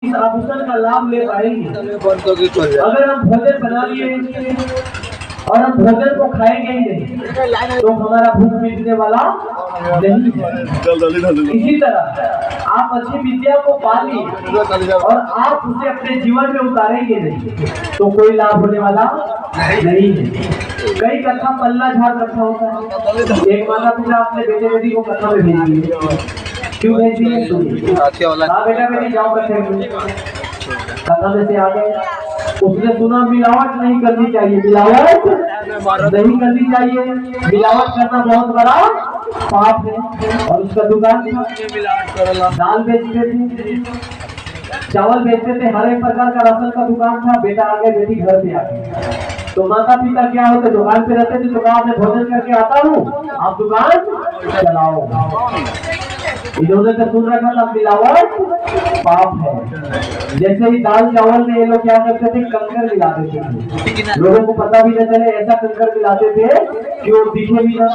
इस आभूषण का लाभ ले पाएंगे। अगर हम भोजन बना लिए और हम भोजन को खाएंगे ही नहीं तो हमारा भूख मिटने वाला नहीं है। इसी तरह आप अच्छी विद्या को पा लिए और आप उसे अपने जीवन में उतारेंगे नहीं तो कोई लाभ होने वाला नहीं है। कई कथा पल्ला झाड़ रखा होता है। एक माता पिता अपने बेटे बेटी को कथा में भेज दिए। क्यों भेज दिए? हाँ बेटा बेटी जाओ कथे कथा में से आ गए। उसने सुना मिलावट नहीं करनी चाहिए, मिलावट नहीं करनी चाहिए, मिलावट करना बहुत बड़ा पाप है। और उसका दुकान दाल बेचते थे, चावल बेचते थे, हर एक प्रकार का राशन का दुकान था। बेटा आ गया, बेटी घर पे आ गई। तो माता पिता क्या होते, दुकान पे रहते थे तो कहा मैं भोजन करके आता हूँ, आप दुकान चलाओ। इन्होंने तो सुन रखा था मिलावट पाप है। जैसे ही दाल चावल में ये लोग क्या करते थे, कंकर मिला देते थे। लोगों को पता भी न चले, ऐसा कंकर मिलाते थे कि वो दिखे भी ना,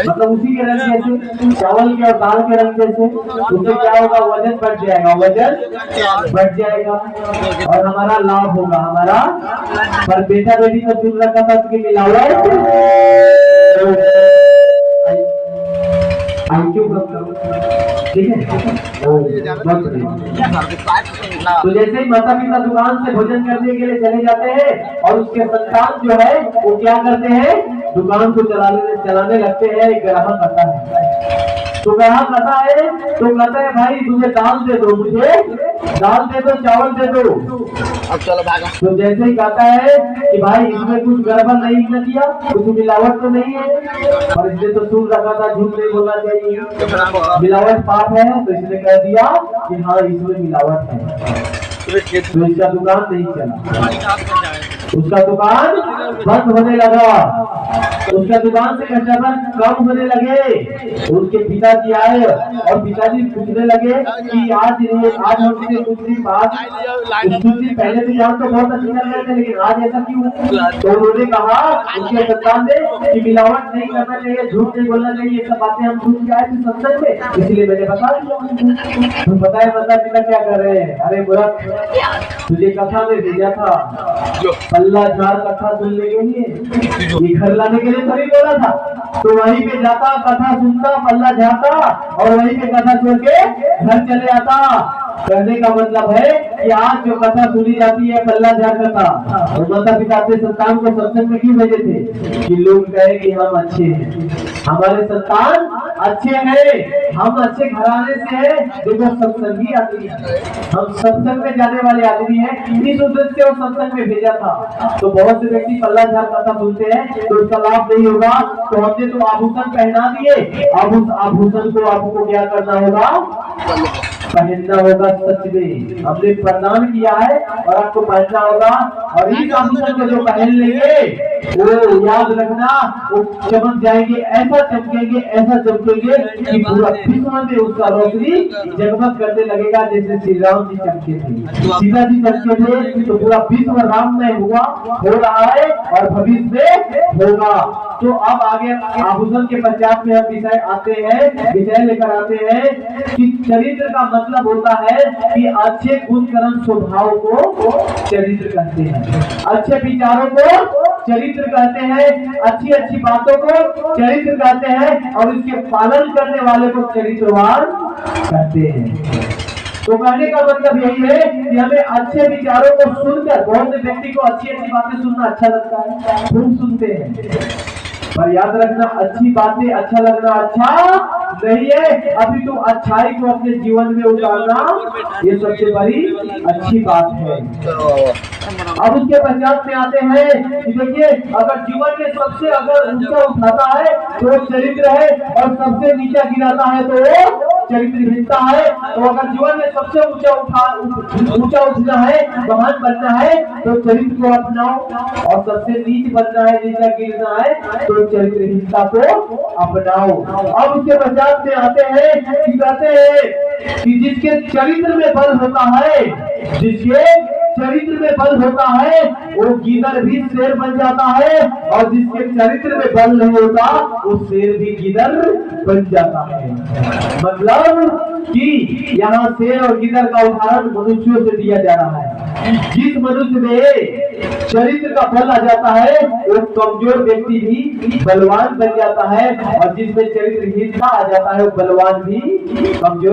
मतलब उसी के रंग जैसे, चावल के और दाल के रंग जैसे। उससे क्या होगा, वजन बढ़ जाएगा, वजन बढ़ जाएगा और हमारा लाभ होगा हमारा। पर बेटा बेटी को सुन रखा था उसकी मिलावट ठीक है। तो जैसे ही माता पिता दुकान से भोजन करने के लिए चले जाते हैं और उसके संतान जो है वो क्या करते हैं, दुकान को चलाने लगते हैं। एक ग्राहक आता है तो ग्राहक आता है तो कहता है भाई मुझे दाल दे दो, मुझे दाल दे दो, चावल दे दो। अब चलो भागा। तो जैसे ही कहता है कि भाई इसमें कुछ गड़बड़ नहीं न किया, कुछ मिलावट तो नहीं है, और इसने तो सुन रखा था झूठ नहीं बोलना चाहिए, मिलावट पाप है, तो इसने कह दिया कि हाँ इसमें मिलावट है। तो इसका दुकान नहीं चला, उसका दुकान बंद होने लगा, उसका दुकान से कस्टमर कम होने लगे। उसके पिताजी आए और पिताजी पूछने लगे कि आज हमसे कुछ दिन बाद, कुछ दिन पहले तो जान तो बहुत अच्छी लग रहे थे लेकिन आज ऐसा क्यों? तो उन्होंने कहा, उनके संतान ने, कि मिलावट नहीं करना चाहिए, झूठ नहीं बोलना चाहिए, ये सब बातें हम सुन के आए थे सत्संग में, इसलिए मैंने बता दिया। तुम बताए माता पिता क्या कर रहे हैं? अरे बुरा तुझे कथा में भेजा था, पल्ला झाड़ कथा सुनने के लिए, ये घर लाने के लिए थोड़ी बोला था। तो वहीं पे जाता, कथा सुनता, पल्ला झाड़ता और वहीं पे कथा छोड़ के घर चले आता। कहने का मतलब है कि आज जो कथा सुनी जाती है पल्ला झाड़ कथा, तो माता पिता अपने संतान को सत्संग में क्यों भेजे थे? कि लोग कहे कि हम अच्छे हैं, हमारे संतान अच्छे हैं, हम अच्छे घराने से हैं। देखो सत्संगी आदमी है, हम सत्संग में जाने वाले आदमी हैं, इस उद्देश्य से वो सत्संग में भेजा था। तो बहुत से व्यक्ति पल्ला झाड़ कथा सुनते हैं तो उसका लाभ नहीं होगा। तो हमने तो आभूषण पहना दिए, अब उस आभूषण को आपको क्या करना होगा, पहनना होगा। सच में हमने प्रदान किया है और आपको पहनना होगा। और इस आभूषण को जो पहन लेंगे वो याद रखना, वो चमक जाएंगे, ऐसा चमकेंगे, ऐसा चमकेंगे कि पूरा विश्व में उसका रोशनी जगमग करने लगेगा। जैसे श्री राम जी चमके थे, सीता जी चमके थे, तो पूरा विश्व राम में हुआ, हो रहा है और भविष्य में होगा। तो अब आगे आभूषण के पश्चात में हम विषय आते हैं, विषय लेकर आते हैं कि चरित्र का मतलब होता है कि अच्छे गुण कर्म स्वभाव को चरित्र कहते हैं, अच्छे विचारों को चरित्र कहते हैं, अच्छी अच्छी बातों को चरित्र कहते हैं और इसके पालन करने वाले को चरित्रवान कहते हैं। तो कहने का मतलब यही है कि हमें अच्छे विचारों को सुनकर, बहुत से व्यक्ति को अच्छी अच्छी बातें सुनना अच्छा लगता है, खूब सुनते हैं, पर याद रखना अच्छी बातें अच्छा लगना अच्छा नहीं है। अभी तो अच्छाई को अपने जीवन में उतारना ये सबसे बड़ी अच्छी बात है। अब उसके पश्चात में आते हैं कि देखिए, अगर जीवन में सबसे अगर ऊंचा उठाता है तो वो चरित्र है और सबसे नीचा गिराता है तो वो चरित्रहीनता है। तो अगर जीवन में सबसे ऊंचा उठना है, महान बनना है तो चरित्र को अपनाओ, और सबसे नीच बनना है, नीचा गिरना है तो चरित्रहीनता को अपनाओ। अब उसके पश्चात में आते हैं कि कहते हैं कि जिसके चरित्र में बल होता है, जिसके चरित्र में बल होता है वो गीदड़ भी शेर बन जाता है, और जिसके चरित्र में बल नहीं होता वो शेर भी गीदड़ बन जाता है। मतलब कि यहाँ शेर और गीदड़ का उदाहरण मनुष्यों से दिया जा रहा है। जिस मनुष्य में चरित्र का बल आ जाता है वो कमजोर व्यक्ति भी बलवान बन जाता है, और जिसमें चरित्रहीनता आ जाता है वो बलवान भी कमजोर